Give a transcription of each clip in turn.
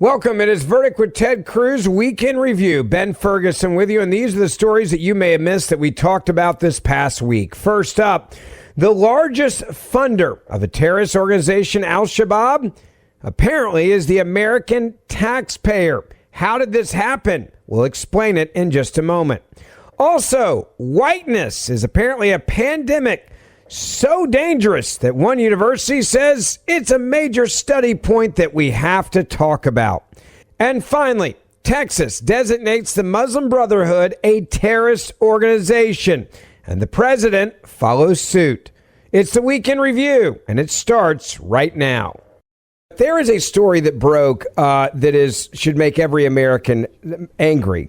Welcome. It is Verdict with Ted Cruz, Week in Review. Ben Ferguson with you, and these are the stories that you may have missed that we talked about this past week. First up, the largest funder of a terrorist organization, Al-Shabaab, apparently is the American taxpayer. How did this happen? We'll explain it in just a moment. Also, whiteness is apparently a pandemic so dangerous that one university says it's a major study point that we have to talk about. And finally, Texas designates the Muslim Brotherhood a terrorist organization, and the president follows suit. It's the Week in Review, and it starts right now. There is a story that broke that should make every American angry.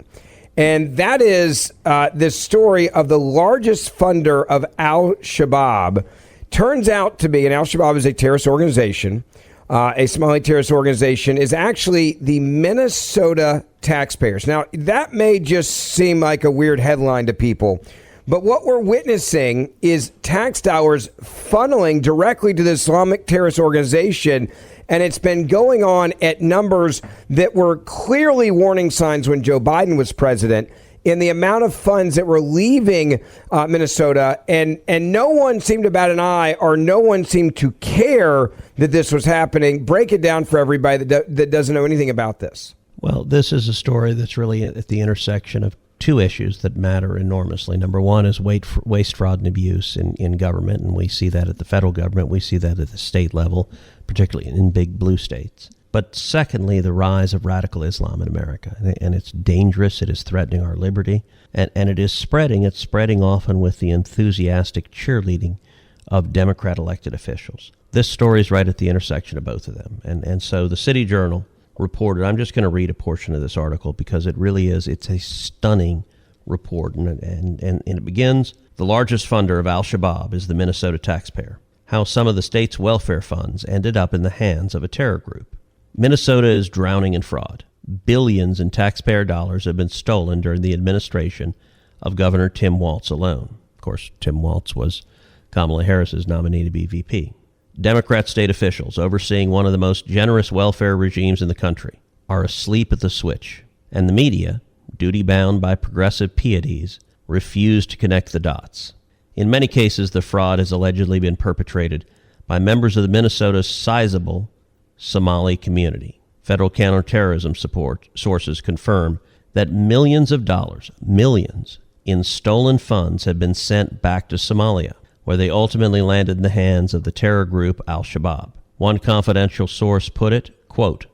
And that is this story of the largest funder of Al-Shabaab. Turns out to be, and Al-Shabaab is a terrorist organization, a Somali terrorist organization, is actually the Minnesota Taxpayers. Now, that may just seem like a weird headline to people, but what we're witnessing is tax dollars funneling directly to the Islamic terrorist organization. And it's been going on at numbers that were clearly warning signs when Joe Biden was president in the amount of funds that were leaving Minnesota. And no one seemed to bat an eye, or no one seemed to care that this was happening. Break it down for everybody that doesn't know anything about this. Well, this is a story that's really at the intersection of two issues that matter enormously. Number one is waste, fraud, and abuse in government, and we see that at the federal government. We see that at the state level, particularly in big blue states. But secondly, the rise of radical Islam in America, and it's dangerous. It is threatening our liberty, and it is spreading. It's spreading often with the enthusiastic cheerleading of Democrat elected officials. This story is right at the intersection of both of them, and so the City Journal reported. I'm just going to read a portion of this article because it really is. It's a stunning report, and it begins. The largest funder of Al-Shabaab is the Minnesota taxpayer. How some of the state's welfare funds ended up in the hands of a terror group. Minnesota is drowning in fraud. Billions in taxpayer dollars have been stolen during the administration of Governor Tim Walz alone. Of course, Tim Walz was Kamala Harris's nominee to be VP. Democrat state officials overseeing one of the most generous welfare regimes in the country are asleep at the switch, and the media, duty-bound by progressive pieties, refuse to connect the dots. In many cases, the fraud has allegedly been perpetrated by members of the Minnesota's sizable Somali community. Federal counterterrorism support sources confirm that millions of dollars, millions, in stolen funds have been sent back to Somalia, where they ultimately landed in the hands of the terror group Al-Shabaab. One confidential source put it, quote,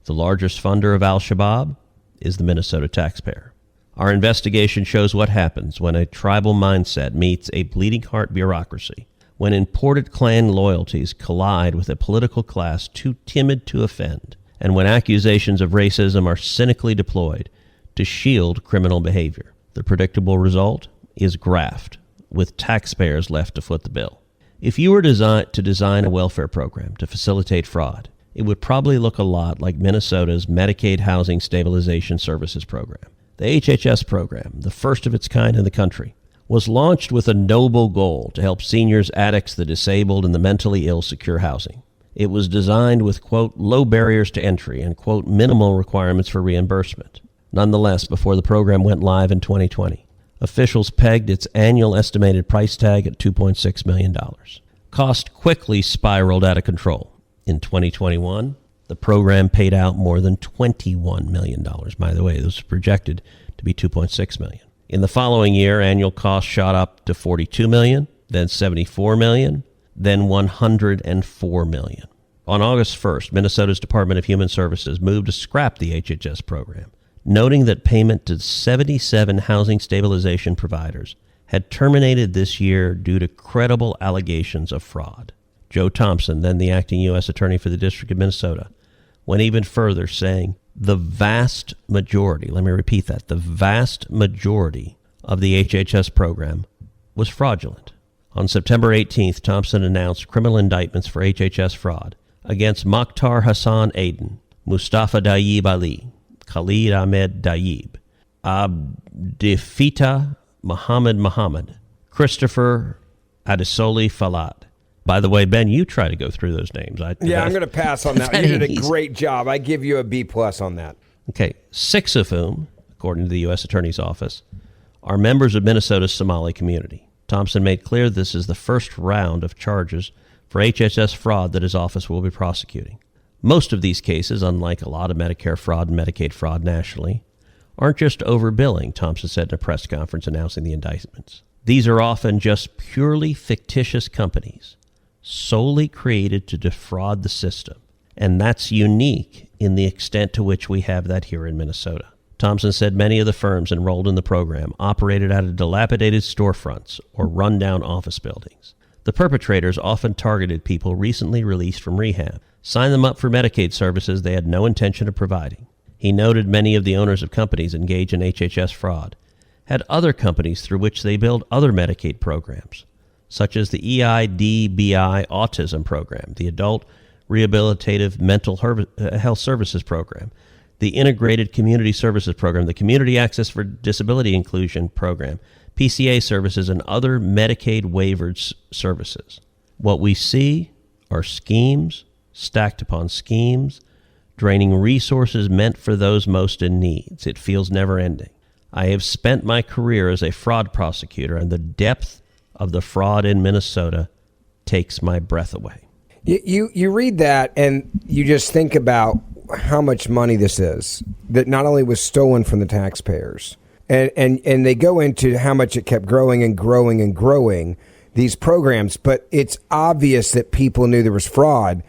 "The largest funder of Al-Shabaab is the Minnesota taxpayer." Our investigation shows what happens when a tribal mindset meets a bleeding heart bureaucracy, when imported clan loyalties collide with a political class too timid to offend, and when accusations of racism are cynically deployed to shield criminal behavior. The predictable result is graft, with taxpayers left to foot the bill. If you were to design a welfare program to facilitate fraud, it would probably look a lot like Minnesota's Medicaid Housing Stabilization Services program. The HHS program, the first of its kind in the country, was launched with a noble goal to help seniors, addicts, the disabled, and the mentally ill secure housing. It was designed with, quote, low barriers to entry and, quote, minimal requirements for reimbursement. Nonetheless, before the program went live in 2020, officials pegged its annual estimated price tag at $2.6 million. Cost quickly spiraled out of control. In 2021, the program paid out more than $21 million. By the way, this was projected to be $2.6 million. In the following year, annual costs shot up to $42 million, then $74 million, then $104 million. On August 1st, Minnesota's Department of Human Services moved to scrap the HHS program, noting that payment to 77 housing stabilization providers had terminated this year due to credible allegations of fraud. Joe Thompson, then the acting U.S. Attorney for the District of Minnesota, went even further, saying the vast majority, let me repeat that, the vast majority of the HHS program was fraudulent. On September 18th, Thompson announced criminal indictments for HHS fraud against Mokhtar Hassan Aden, Mustafa Dayeeb Ali, Khalid Ahmed Dayeeb, Abdifita Muhammad, Christopher Adesoli Falad, By the way, Ben, you try to go through those names. I'm going to pass on that. You did a great job. I give you a B+ on that. Okay, 6 of whom, according to the U.S. Attorney's Office, are members of Minnesota's Somali community. Thompson made clear this is the first round of charges for HHS fraud that his office will be prosecuting. Most of these cases, unlike a lot of Medicare fraud and Medicaid fraud nationally, aren't just overbilling, Thompson said in a press conference announcing the indictments. These are often just purely fictitious companies, solely created to defraud the system. And that's unique in the extent to which we have that here in Minnesota. Thompson said many of the firms enrolled in the program operated out of dilapidated storefronts or rundown office buildings. The perpetrators often targeted people recently released from rehab, signed them up for Medicaid services they had no intention of providing. He noted many of the owners of companies engaged in HHS fraud had other companies through which they billed other Medicaid programs, such as the EIDBI Autism Program, the Adult Rehabilitative Mental Health Services Program, the Integrated Community Services Program, the Community Access for Disability Inclusion Program, PCA services, and other Medicaid waivered services. What we see are schemes stacked upon schemes, draining resources meant for those most in need. It feels never ending. I have spent my career as a fraud prosecutor, and the depth of the fraud in Minnesota takes my breath away. You read that and you just think about how much money this is that not only was stolen from the taxpayers, and they go into how much it kept growing and growing and growing, these programs, but it's obvious that people knew there was fraud.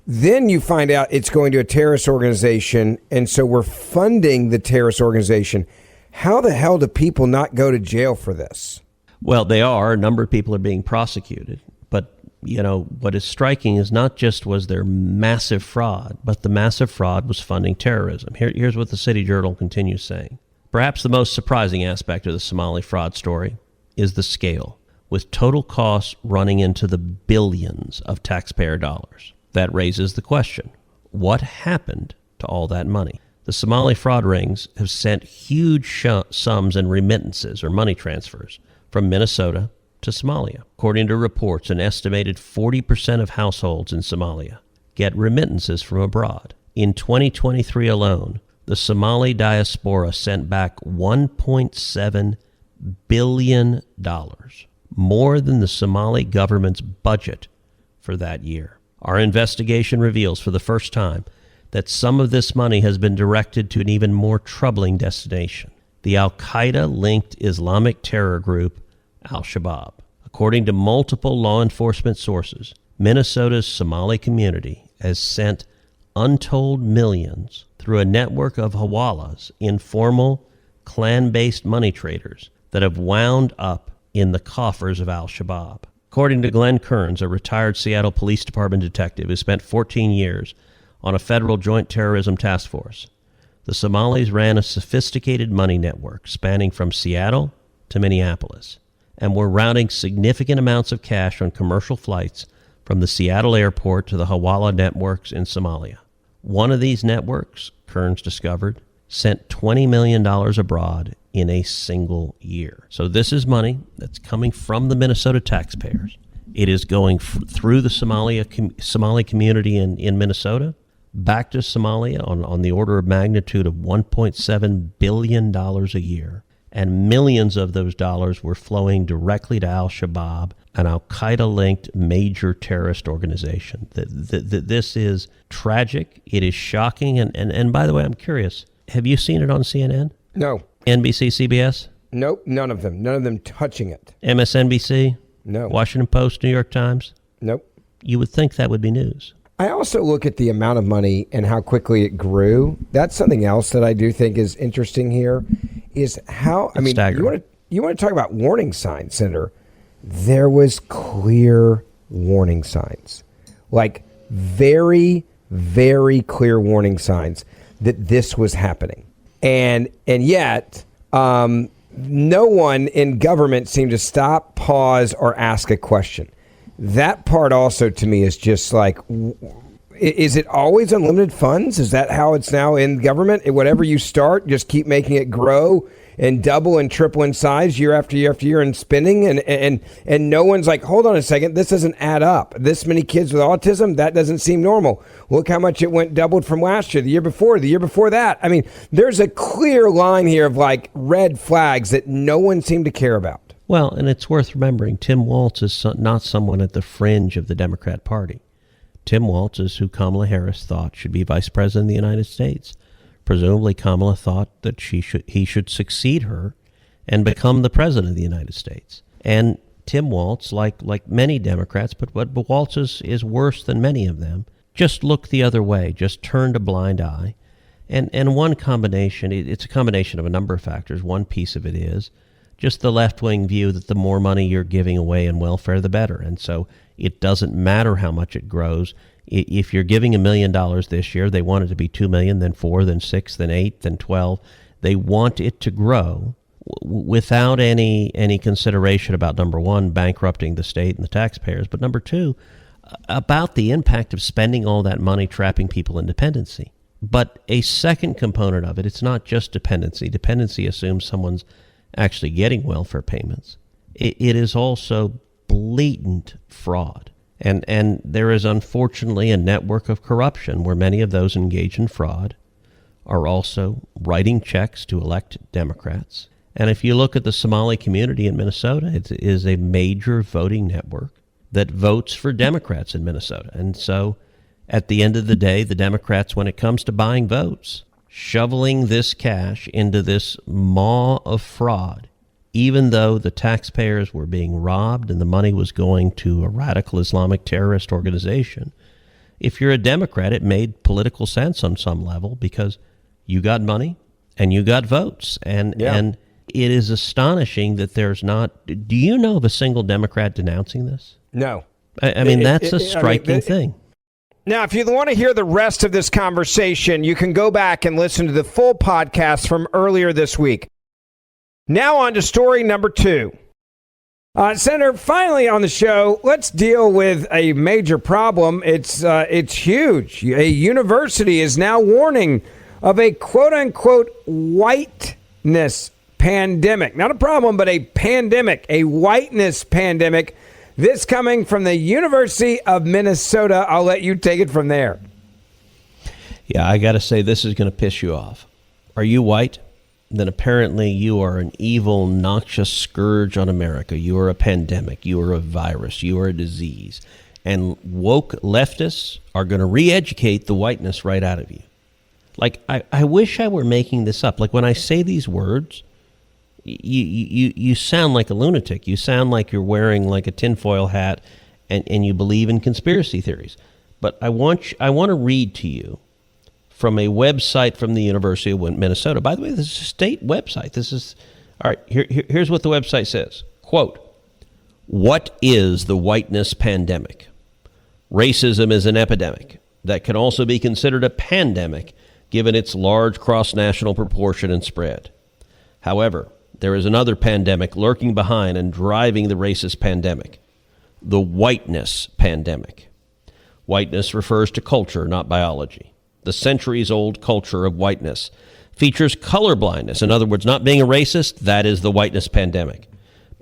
Then you find out it's going to a terrorist organization, and so we're funding the terrorist organization. How the hell do people not go to jail for this? Well, they are. A number of people are being prosecuted. But, what is striking is not just was there massive fraud, but the massive fraud was funding terrorism. Here's what the City Journal continues saying. Perhaps the most surprising aspect of the Somali fraud story is the scale, with total costs running into the billions of taxpayer dollars. That raises the question, what happened to all that money? The Somali fraud rings have sent huge sums in remittances or money transfers from Minnesota to Somalia. According to reports, an estimated 40% of households in Somalia get remittances from abroad. In 2023 alone, the Somali diaspora sent back $1.7 billion, more than the Somali government's budget for that year. Our investigation reveals for the first time that some of this money has been directed to an even more troubling destination, the Al-Qaeda-linked Islamic terror group Al-Shabab. According to multiple law enforcement sources, Minnesota's Somali community has sent untold millions through a network of hawalas, informal, clan-based money traders that have wound up in the coffers of Al-Shabaab. According to Glenn Kearns, a retired Seattle Police Department detective who spent 14 years on a federal joint terrorism task force, the Somalis ran a sophisticated money network spanning from Seattle to Minneapolis, and were routing significant amounts of cash on commercial flights from the Seattle airport to the Hawala networks in Somalia. One of these networks, Kearns discovered, sent $20 million abroad in a single year. So this is money that's coming from the Minnesota taxpayers. It is going through the Somali community in Minnesota, back to Somalia on the order of magnitude of $1.7 billion a year. And millions of those dollars were flowing directly to Al-Shabaab, an Al-Qaeda-linked major terrorist organization. This is tragic. It is shocking. And by the way, I'm curious, have you seen it on CNN? No. NBC, CBS? Nope, none of them. None of them touching it. MSNBC? No. Washington Post, New York Times? Nope. You would think that would be news. I also look at the amount of money and how quickly it grew. That's something else that I do think is interesting here, is how, staggering. you want to talk about warning signs, Senator. There was clear warning signs, like very, very clear warning signs that this was happening. And yet, no one in government seemed to stop, pause, or ask a question. That part also to me is just like, is it always unlimited funds? Is that how it's now in government? Whatever you start, just keep making it grow and double and triple in size year after year after year in spending, and no one's like, hold on a second, this doesn't add up. This many kids with autism, that doesn't seem normal. Look how much it went doubled from last year, the year before that. I mean, there's a clear line here of like red flags that no one seemed to care about. Well, and it's worth remembering, Tim Walz is not someone at the fringe of the Democrat Party. Tim Walz is who Kamala Harris thought should be vice president of the United States. Presumably, Kamala thought that he should succeed her and become the president of the United States. And Tim Walz, like many Democrats, but Walz is worse than many of them, just looked the other way, just turned a blind eye. And one combination, it's a combination of a number of factors. One piece of it is just the left-wing view that the more money you're giving away in welfare, the better. And so it doesn't matter how much it grows. If you're giving $1 million this year, they want it to be 2 million, then 4, then 6, then 8, then 12. They want it to grow without any consideration about, number one, bankrupting the state and the taxpayers, but number two, about the impact of spending all that money trapping people in dependency. But a second component of it, it's not just dependency. Dependency assumes someone's actually getting welfare payments. It is also blatant fraud. And there is unfortunately a network of corruption where many of those engaged in fraud are also writing checks to elect Democrats. And if you look at the Somali community in Minnesota, it is a major voting network that votes for Democrats in Minnesota. And so at the end of the day, the Democrats, when it comes to buying votes, shoveling this cash into this maw of fraud, even though the taxpayers were being robbed and the money was going to a radical Islamic terrorist organization. If you're a Democrat, it made political sense on some level because you got money and you got votes. And it is astonishing that there's not... Do you know of a single Democrat denouncing this? No. I mean, that's a striking thing. Now, if you want to hear the rest of this conversation, you can go back and listen to the full podcast from earlier this week. Now on to story number 2. Senator, finally on the show, let's deal with a major problem. It's huge. A university is now warning of a quote-unquote whiteness pandemic. Not a problem, but a pandemic, a whiteness pandemic. This coming from the University of Minnesota. I'll let you take it from there. Yeah, I got to say, this is going to piss you off. Are you white? Then apparently you are an evil, noxious scourge on America. You are a pandemic. You are a virus. You are a disease. And woke leftists are going to re-educate the whiteness right out of you. Like, I wish I were making this up. Like, when I say these words, you sound like a lunatic. You sound like you're wearing like a tinfoil hat and you believe in conspiracy theories. But I want to read to you from a website from the University of Minnesota. By the way, this is a state website. This is, all right, here's what the website says. Quote, "What is the whiteness pandemic? Racism is an epidemic that can also be considered a pandemic given its large cross-national proportion and spread. However, there is another pandemic lurking behind and driving the racist pandemic, the whiteness pandemic. Whiteness refers to culture, not biology. The centuries-old culture of whiteness features colorblindness. In other words, not being a racist, that is the whiteness pandemic.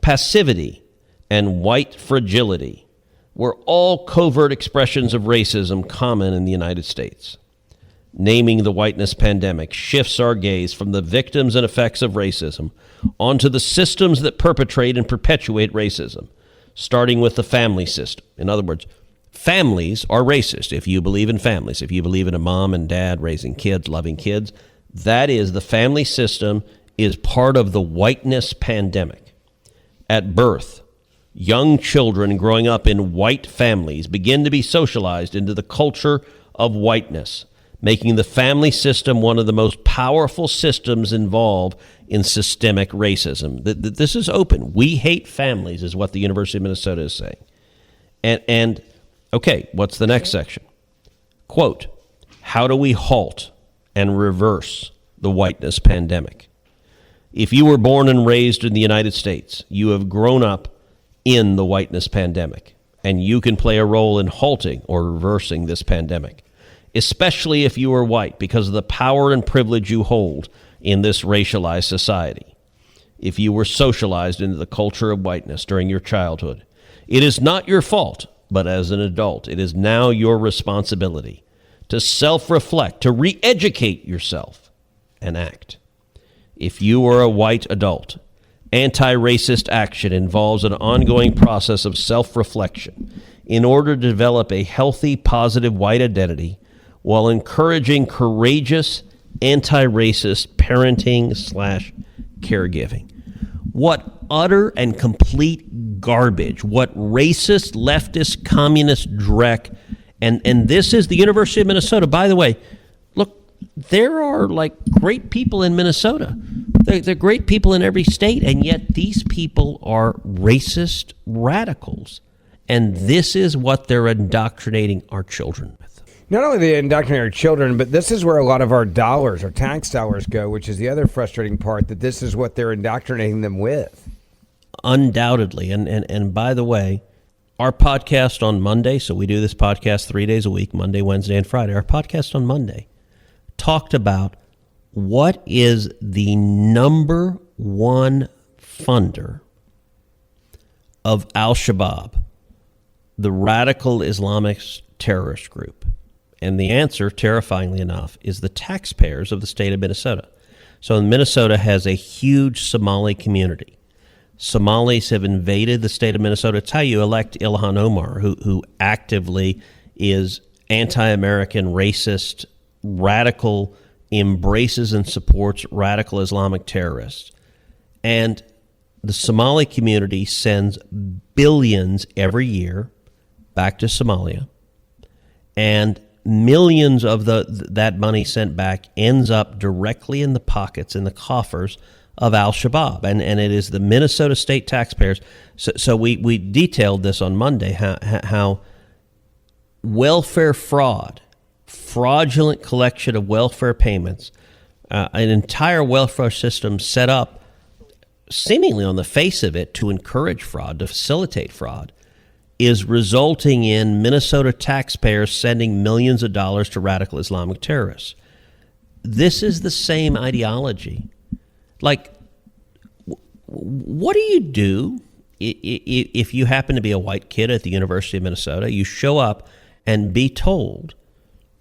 Passivity and white fragility were all covert expressions of racism common in the United States. Naming the whiteness pandemic shifts our gaze from the victims and effects of racism onto the systems that perpetrate and perpetuate racism, starting with the family system. In other words, families are racist. If you believe in families, if you believe in a mom and dad raising kids, loving kids, that is, the family system is part of the whiteness pandemic. At birth, young children growing up in white families begin to be socialized into the culture of whiteness, making the family system one of the most powerful systems involved in systemic racism. This is open. We hate families is what the University of Minnesota is saying. And okay, what's the next section? Quote, how do we halt and reverse the whiteness pandemic? If you were born and raised in the United States, you have grown up in the whiteness pandemic, and you can play a role in halting or reversing this pandemic, especially if you are white, because of the power and privilege you hold in this racialized society. if you were socialized into the culture of whiteness during your childhood. It is not your fault, but as an adult, it is now your responsibility to self-reflect, to re-educate yourself and act. If you are a white adult, anti-racist action involves an ongoing process of self-reflection in order to develop a healthy, positive white identity while encouraging courageous, anti-racist parenting / caregiving. What utter and complete garbage, what racist, leftist, communist dreck. And this is the University of Minnesota. By the way, look, there are like great people in Minnesota. They're great people in every state, and yet these people are racist radicals. And this is what they're indoctrinating our children with. Not only they indoctrinate our children, but this is where a lot of our dollars, our tax dollars go, which is the other frustrating part, that this is what they're indoctrinating them with. Undoubtedly. And by the way, our podcast on Monday, so we do this podcast 3 days a week, Monday, Wednesday, and Friday. Our podcast on Monday talked about what is the number one funder of Al-Shabaab, the radical Islamist terrorist group. And the answer, terrifyingly enough, is the taxpayers of the state of Minnesota. So Minnesota has a huge Somali community. Somalis have invaded the state of Minnesota. It's how you elect Ilhan Omar, who actively is anti-American, racist, radical, embraces and supports radical Islamic terrorists. And the Somali community sends billions every year back to Somalia. And millions of that money sent back ends up directly in the pockets, in the coffers of Al-Shabaab. And it is the Minnesota state taxpayers. So we detailed this on Monday, how welfare fraud, fraudulent collection of welfare payments, an entire welfare system set up seemingly on the face of it to encourage fraud, to facilitate fraud, is resulting in Minnesota taxpayers sending millions of dollars to radical Islamic terrorists. This is the same ideology. Like, what do you do if you happen to be a white kid at the University of Minnesota? You show up and be told,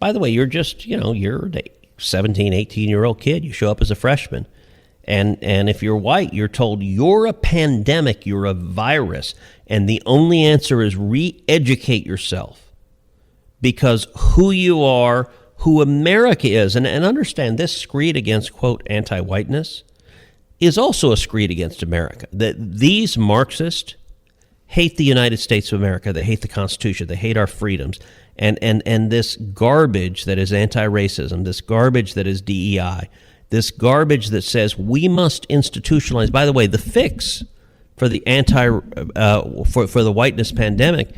by the way, you're just, you're a 17, 18-year-old kid. You show up as a freshman. And if you're white, you're told you're a pandemic, you're a virus, and the only answer is re-educate yourself, because who you are, who America is, and understand this screed against, quote, anti-whiteness is also a screed against America. That these Marxists hate the United States of America, they hate the Constitution, they hate our freedoms, and this garbage that is anti-racism, this garbage that is DEI, this garbage that says we must institutionalize. By the way, the fix for the for the whiteness pandemic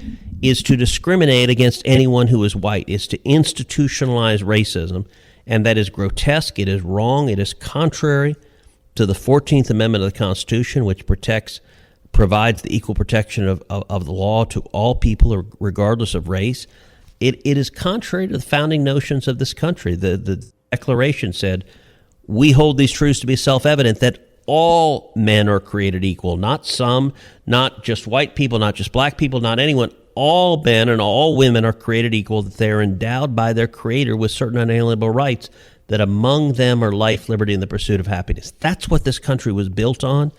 is to discriminate against anyone who is white, is to institutionalize racism, and that is grotesque. It is wrong. It is contrary to the 14th Amendment of the Constitution, which provides the equal protection of the law to all people, regardless of race. It is contrary to the founding notions of this country. The Declaration said, we hold these truths to be self-evident, that all men are created equal, not some, not just white people, not just black people, not anyone. All men and all women are created equal, that they are endowed by their Creator with certain unalienable rights, that among them are life, liberty, and the pursuit of happiness. That's what this country was built on,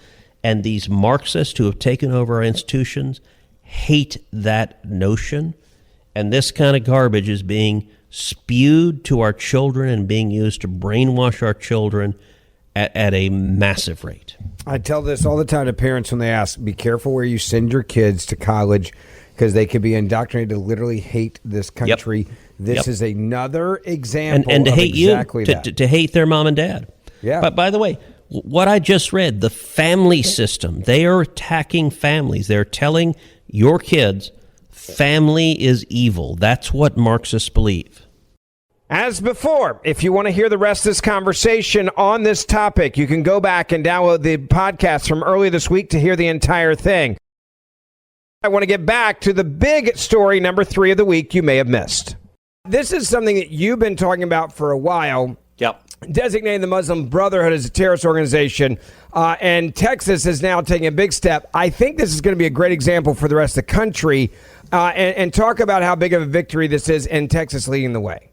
and these Marxists who have taken over our institutions hate that notion, and this kind of garbage is being spewed to our children and being used to brainwash our children at a massive rate. I tell this all the time to parents when they ask, be careful where you send your kids to college, because they could be indoctrinated to literally hate this country. Yep. This is another example and to of hate exactly you, that. To hate their mom and dad. Yeah. But by the way, what I just read, the family system, they are attacking families. They're telling your kids family is evil. That's what Marxists believe. As before, if you want to hear the rest of this conversation on this topic, you can go back and download the podcast from earlier this week to hear the entire thing. I want to get back to the big story, number 3 of the week, you may have missed. This is something that you've been talking about for a while, Yep. designating the Muslim Brotherhood as a terrorist organization. And Texas is now taking a big step. I think this is going to be a great example for the rest of the country. And talk about how big of a victory this is and Texas leading the way.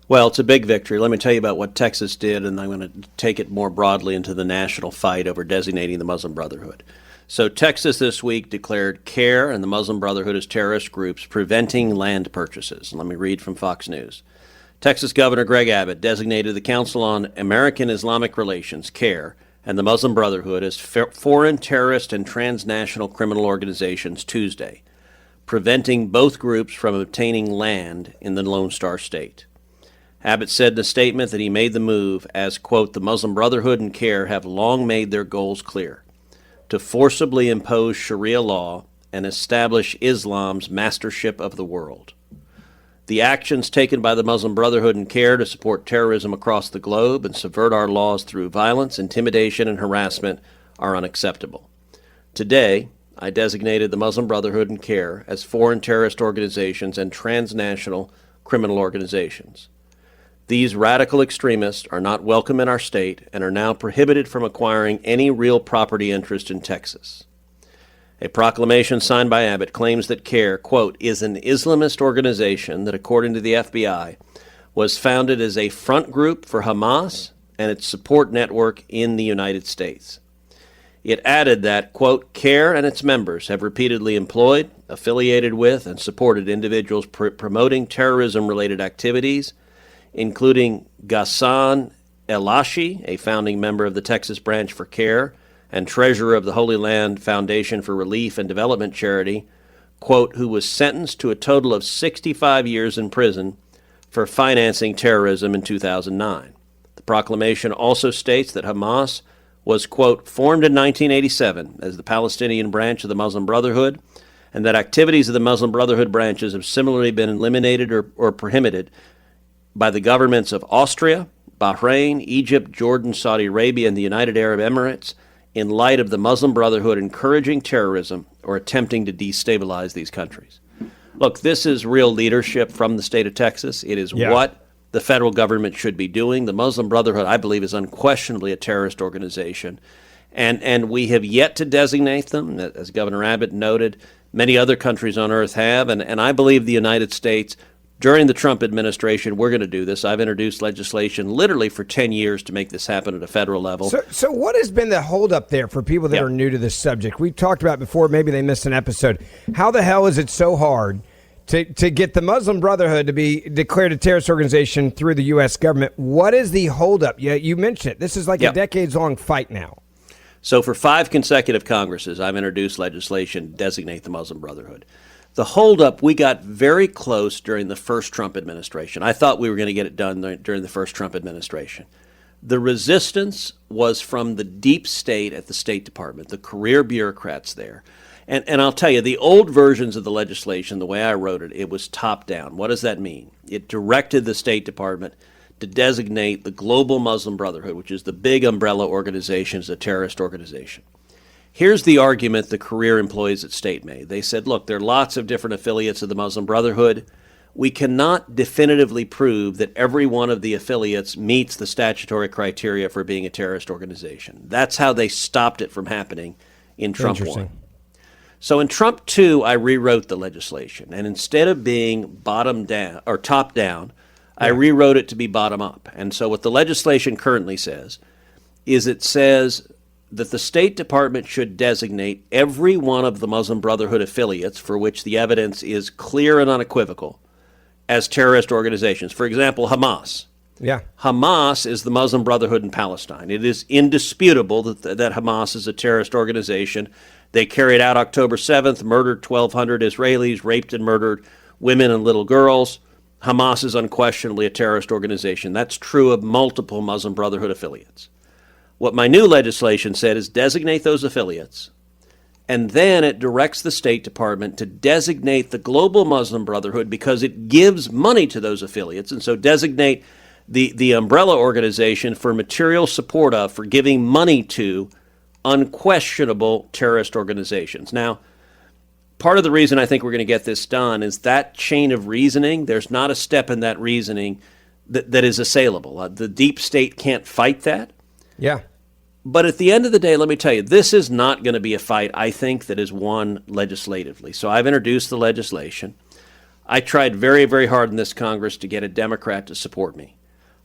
Well, it's a big victory. Let me tell you about what Texas did, and I'm going to take it more broadly into the national fight over designating the Muslim Brotherhood. So Texas this week declared CARE and the Muslim Brotherhood as terrorist groups preventing land purchases. Let me read from Fox News. Texas Governor Greg Abbott designated the Council on American Islamic Relations, CARE, and the Muslim Brotherhood as foreign terrorist and transnational criminal organizations Tuesday, preventing both groups from obtaining land in the Lone Star State. Abbott said in a statement that he made the move as, quote, the Muslim Brotherhood and CARE have long made their goals clear: to forcibly impose Sharia law and establish Islam's mastership of the world. The actions taken by the Muslim Brotherhood and CARE to support terrorism across the globe and subvert our laws through violence, intimidation, and harassment are unacceptable. Today, I designated the Muslim Brotherhood and CARE as foreign terrorist organizations and transnational criminal organizations. These radical extremists are not welcome in our state and are now prohibited from acquiring any real property interest in Texas. A proclamation signed by Abbott claims that CARE, quote, is an Islamist organization that, according to the FBI, was founded as a front group for Hamas and its support network in the United States. It added that, quote, CARE and its members have repeatedly employed, affiliated with, and supported individuals promoting terrorism-related activities, including Ghassan Elashi, a founding member of the Texas branch for CARE and treasurer of the Holy Land Foundation for Relief and Development Charity, quote, who was sentenced to a total of 65 years in prison for financing terrorism in 2009. The proclamation also states that Hamas was, quote, formed in 1987 as the Palestinian branch of the Muslim Brotherhood, and that activities of the Muslim Brotherhood branches have similarly been eliminated or prohibited by the governments of Austria, Bahrain, Egypt, Jordan, Saudi Arabia, and the United Arab Emirates in light of the Muslim Brotherhood encouraging terrorism or attempting to destabilize these countries. Look, this is real leadership from the state of Texas. It is what the federal government should be doing. The Muslim Brotherhood, I believe, is unquestionably a terrorist organization. And we have yet to designate them, as Governor Abbott noted. Many other countries on earth have, and I believe the United States, during the Trump administration, we're going to do this. I've introduced legislation literally for 10 years to make this happen at a federal level. So what has been the holdup there for people that are new to this subject? We've talked about before, maybe they missed an episode. How the hell is it so hard to get the Muslim Brotherhood to be declared a terrorist organization through the U.S. government? What is the holdup? You mentioned it. This is like a decades-long fight now. So for 5 consecutive Congresses, I've introduced legislation to designate the Muslim Brotherhood. The holdup, we got very close during the first Trump administration. I thought we were going to get it done during the first Trump administration. The resistance was from the deep state at the State Department, the career bureaucrats there. And I'll tell you, the old versions of the legislation, the way I wrote it, it was top down. What does that mean? It directed the State Department to designate the Global Muslim Brotherhood, which is the big umbrella organization, as a terrorist organization. Here's the argument the career employees at State made. They said, look, there are lots of different affiliates of the Muslim Brotherhood. We cannot definitively prove that every one of the affiliates meets the statutory criteria for being a terrorist organization. That's how they stopped it from happening in Trump 1. So in Trump 2, I rewrote the legislation. And instead of being bottom down or top down, I rewrote it to be bottom up. And so what the legislation currently says is it says that the State Department should designate every one of the Muslim Brotherhood affiliates for which the evidence is clear and unequivocal as terrorist organizations. For example, Hamas. Hamas is the Muslim Brotherhood in Palestine. It is indisputable that Hamas is a terrorist organization. They carried out October 7th, murdered 1,200 Israelis, raped and murdered women and little girls. Hamas is unquestionably a terrorist organization. That's true of multiple Muslim Brotherhood affiliates. What my new legislation said is designate those affiliates, and then it directs the State Department to designate the Global Muslim Brotherhood because it gives money to those affiliates, and so designate the umbrella organization for material support of, for giving money to unquestionable terrorist organizations. Now, part of the reason I think we're going to get this done is that chain of reasoning. There's not a step in that reasoning that is assailable. The deep state can't fight that. Yeah. But at the end of the day, let me tell you, this is not going to be a fight, I think, that is won legislatively. So I've introduced the legislation. I tried very, very hard in this Congress to get a Democrat to support me.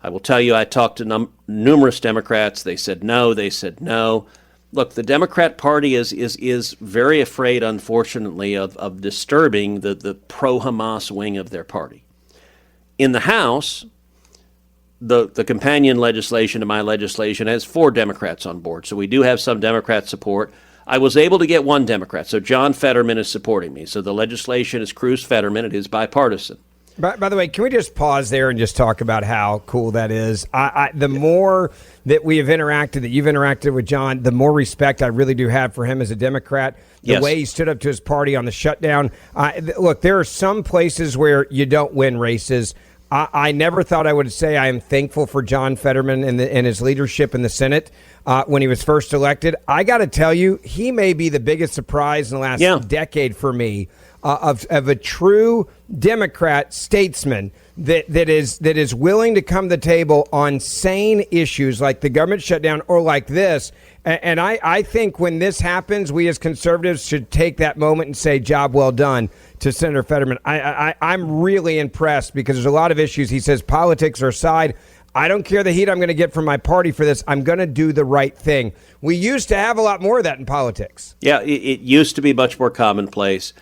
I will tell you, I talked to numerous Democrats. They said no. They said no. Look, the Democrat Party is very afraid, unfortunately, of disturbing the pro-Hamas wing of their party. In the House, the companion legislation to my legislation has 4 Democrats on board, so we do have some Democrat support. I was able to get 1 Democrat, so John Fetterman is supporting me. So the legislation is Cruz Fetterman. It is bipartisan. By the way, can we just pause there and just talk about how cool that is? The more that we have interacted, that you've interacted with John, the more respect I really do have for him as a Democrat. The way he stood up to his party on the shutdown. Look, there are some places where you don't win races. I never thought I would say I am thankful for John Fetterman and his leadership in the Senate when he was first elected. I got to tell you, he may be the biggest surprise in the last decade for me of a true Democrat statesman that is willing to come to the table on sane issues like the government shutdown or like this. And I think when this happens, we as conservatives should take that moment and say, job well done to Senator Fetterman. I'm really impressed because there's a lot of issues. He says politics are aside. I don't care the heat I'm going to get from my party for this. I'm going to do the right thing. We used to have a lot more of that in politics. Yeah, it used to be much more commonplace.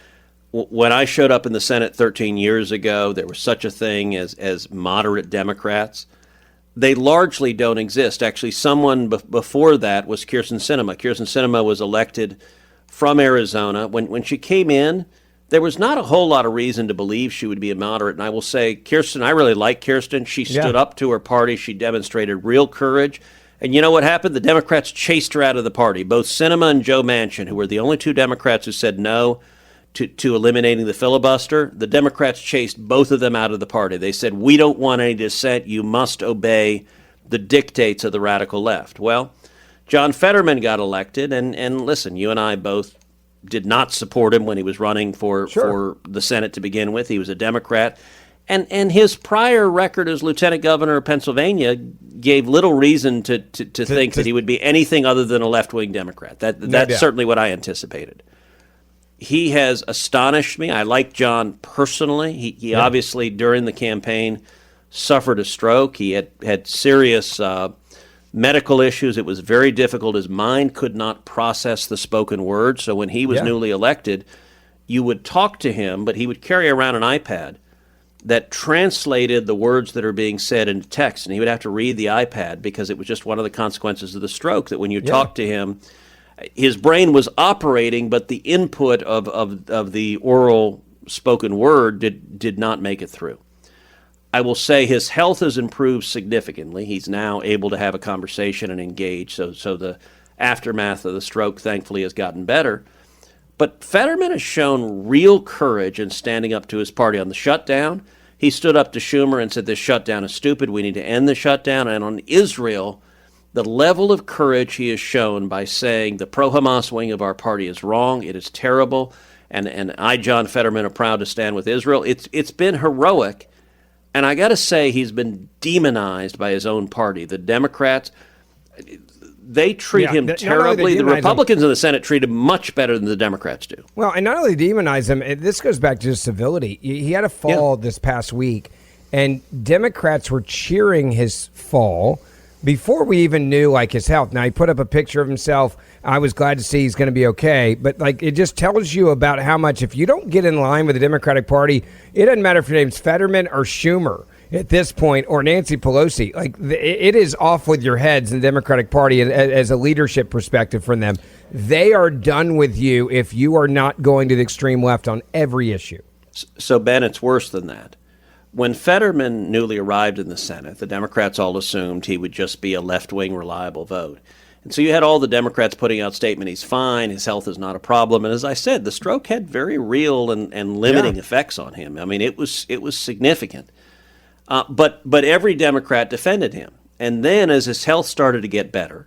When I showed up in the Senate 13 years ago, there was such a thing as moderate Democrats. They largely don't exist. Actually, someone before that was Kyrsten Sinema. Kyrsten Sinema was elected from Arizona. When she came in, there was not a whole lot of reason to believe she would be a moderate. And I will say, Kyrsten, I really like Kyrsten. She stood up to her party. She demonstrated real courage. And you know what happened? The Democrats chased her out of the party. Both Sinema and Joe Manchin, who were the only 2 Democrats who said no to eliminating the filibuster, the Democrats chased both of them out of the party. They said, we don't want any dissent. You must obey the dictates of the radical left. Well, John Fetterman got elected, and listen, you and I both did not support him when he was running for the Senate to begin with. He was a Democrat. And his prior record as lieutenant governor of Pennsylvania gave little reason to think that he would be anything other than a left-wing Democrat. That's certainly what I anticipated. He has astonished me. I like John personally. He obviously, during the campaign, suffered a stroke. He had serious medical issues. It was very difficult. His mind could not process the spoken word. So when he was newly elected, you would talk to him, but he would carry around an iPad that translated the words that are being said into text. And he would have to read the iPad because it was just one of the consequences of the stroke, that when you talk to him, his brain was operating, but the input of the oral spoken word did not make it through. I will say his health has improved significantly. He's now able to have a conversation and engage. So the aftermath of the stroke, thankfully, has gotten better. But Fetterman has shown real courage in standing up to his party on the shutdown. He stood up to Schumer and said, this shutdown is stupid. We need to end the shutdown. And on Israel, the level of courage he has shown by saying the pro-Hamas wing of our party is wrong, it is terrible, and I, John Fetterman, are proud to stand with Israel. It's been heroic, and I got to say he's been demonized by his own party. The Democrats, they treat him terribly. The Republicans in the Senate treat him much better than the Democrats do. Well, and not only demonize him, this goes back to his civility. He had a fall this past week, and Democrats were cheering his fall before we even knew his health. Now, he put up a picture of himself. I was glad to see he's going to be okay. But it just tells you about how much, if you don't get in line with the Democratic Party, it doesn't matter if your name's Fetterman or Schumer at this point, or Nancy Pelosi. It is off with your heads in the Democratic Party as a leadership perspective from them. They are done with you if you are not going to the extreme left on every issue. So, Ben, it's worse than that. When Fetterman newly arrived in the Senate, the Democrats all assumed he would just be a left-wing reliable vote. And so you had all the Democrats putting out statement, he's fine, his health is not a problem. And as I said, the stroke had very real and limiting effects on him. I mean, it was significant. But every Democrat defended him. And then as his health started to get better,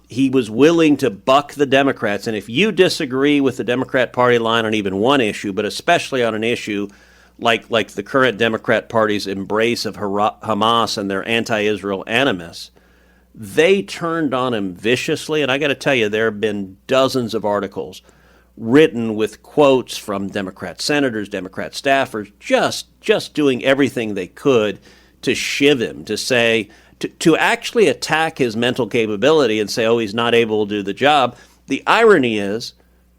he was willing to buck the Democrats. And if you disagree with the Democrat Party line on even one issue, but especially on an issue like the current Democrat Party's embrace of Hamas and their anti-Israel animus, they turned on him viciously. And I got to tell you, there have been dozens of articles written with quotes from Democrat senators, Democrat staffers, just doing everything they could to shiv him, to say, to actually attack his mental capability and say, oh, he's not able to do the job. The irony is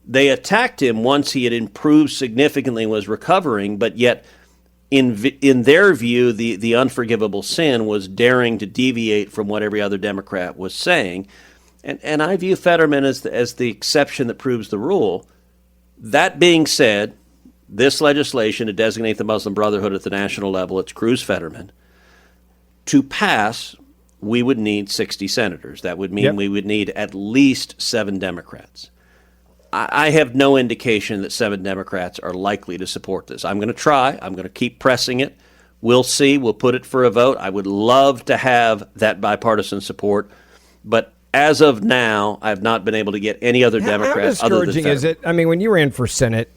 they attacked him once he had improved significantly and was recovering, but yet in their view, the unforgivable sin was daring to deviate from what every other Democrat was saying. And I view Fetterman as the exception that proves the rule. That being said, this legislation to designate the Muslim Brotherhood at the national level, it's Cruz Fetterman, to pass, we would need 60 senators. That would mean we would need at least 7 Democrats. I have no indication that 7 Democrats are likely to support this. I'm going to try. I'm going to keep pressing it. We'll see. We'll put it for a vote. I would love to have that bipartisan support, but as of now, I've not been able to get any other Democrat How discouraging is it? I mean, when you ran for Senate,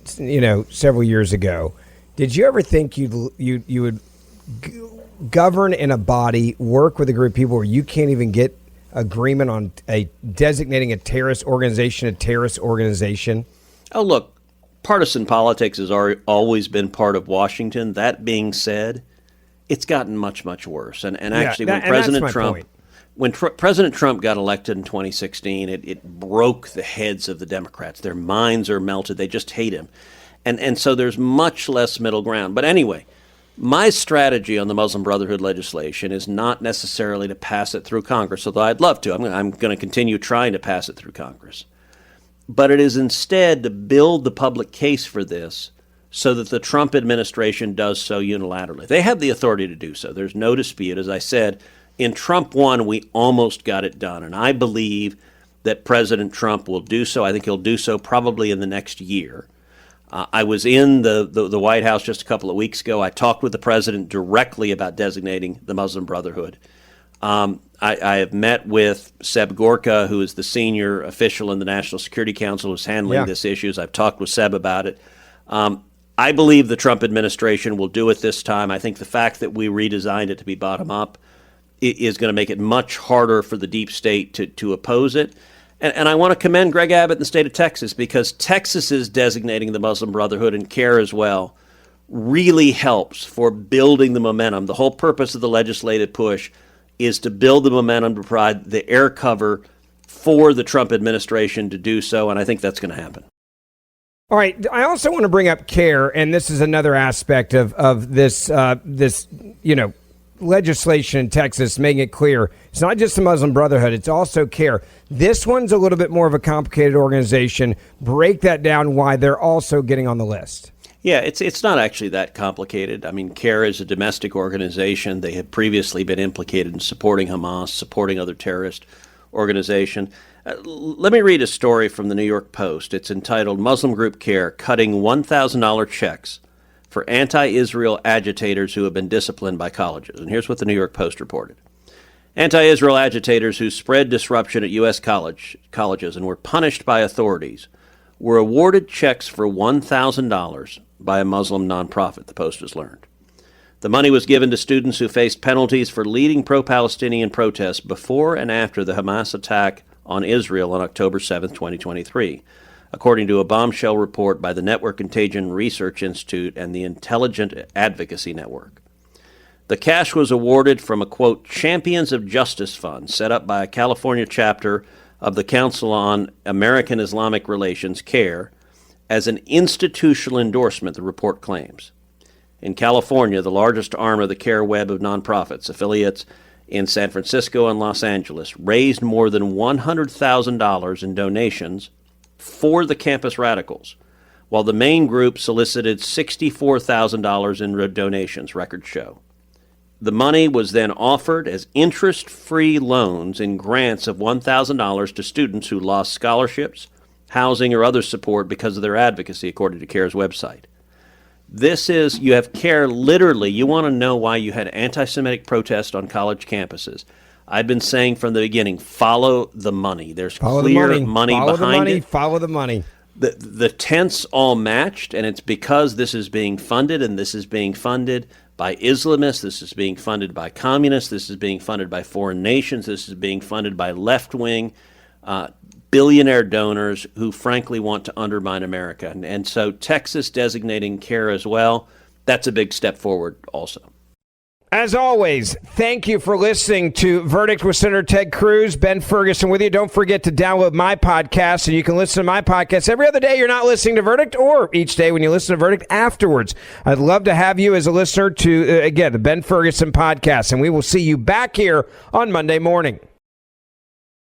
several years ago, did you ever think you would govern in a body, work with a group of people where you can't even get agreement on designating a terrorist organization? Oh, look, partisan politics has always been part of Washington. That being said, it's gotten much, much worse. And actually, when President Trump... When President Trump got elected in 2016, it broke the heads of the Democrats. Their minds are melted. They just hate him. And so there's much less middle ground. But anyway, my strategy on the Muslim Brotherhood legislation is not necessarily to pass it through Congress, although I'd love to. I'm going to continue trying to pass it through Congress. But it is instead to build the public case for this so that the Trump administration does so unilaterally. They have the authority to do so. There's no dispute. As I said, in Trump 1, we almost got it done, and I believe that President Trump will do so. I think he'll do so probably in the next year. I was in the White House just a couple of weeks ago. I talked with the president directly about designating the Muslim Brotherhood. I have met with Seb Gorka, who is the senior official in the National Security Council who's handling this issue. I've talked with Seb about it. I believe the Trump administration will do it this time. I think the fact that we redesigned it to be bottom-up is going to make it much harder for the deep state to oppose it. And I want to commend Greg Abbott in the state of Texas, because Texas is designating the Muslim Brotherhood and CARE as well really helps for building the momentum. The whole purpose of the legislative push is to build the momentum to provide the air cover for the Trump administration to do so, and I think that's going to happen. All right. I also want to bring up CARE, and this is another aspect of this legislation in Texas, making it clear it's not just the Muslim Brotherhood, it's also CARE. This one's a little bit more of a complicated organization. Break that down, why they're also getting on the list. Yeah, it's not actually that complicated. I mean, CARE is a domestic organization. They had previously been implicated in supporting Hamas, supporting other terrorist organizations. Let me read a story from the New York Post. It's entitled "Muslim Group CARE Cutting $1,000 Checks for Anti-Israel Agitators Who Have Been Disciplined by Colleges." And here's what the New York Post reported. Anti-Israel agitators who spread disruption at U.S. colleges and were punished by authorities were awarded checks for $1,000 by a Muslim nonprofit, the Post has learned. The money was given to students who faced penalties for leading pro-Palestinian protests before and after the Hamas attack on Israel on October 7, 2023, according to a bombshell report by the Network Contagion Research Institute and the Intelligent Advocacy Network. The cash was awarded from a, quote, Champions of Justice Fund set up by a California chapter of the Council on American Islamic Relations, CARE, as an institutional endorsement, the report claims. In California, the largest arm of the CARE web of nonprofits, affiliates in San Francisco and Los Angeles, raised more than $100,000 in donations for the campus radicals, while the main group solicited $64,000 in donations, records show. The money was then offered as interest-free loans and grants of $1,000 to students who lost scholarships, housing, or other support because of their advocacy, according to CARE's website. This is, you have CARE literally, you want to know why you had anti-Semitic protests on college campuses. I've been saying from the beginning, follow the money. There's clear money behind it. Follow the money. the tents all matched, and it's because this is being funded, and this is being funded by Islamists, this is being funded by communists, this is being funded by foreign nations, this is being funded by left-wing billionaire donors who frankly want to undermine America. And so Texas designating CARE as well, that's a big step forward also. As always, thank you for listening to Verdict with Senator Ted Cruz. Ben Ferguson with you. Don't forget to download my podcast, and you can listen to my podcast every other day you're not listening to Verdict, or each day when you listen to Verdict afterwards. I'd love to have you as a listener to, again, the Ben Ferguson podcast, and we will see you back here on Monday morning.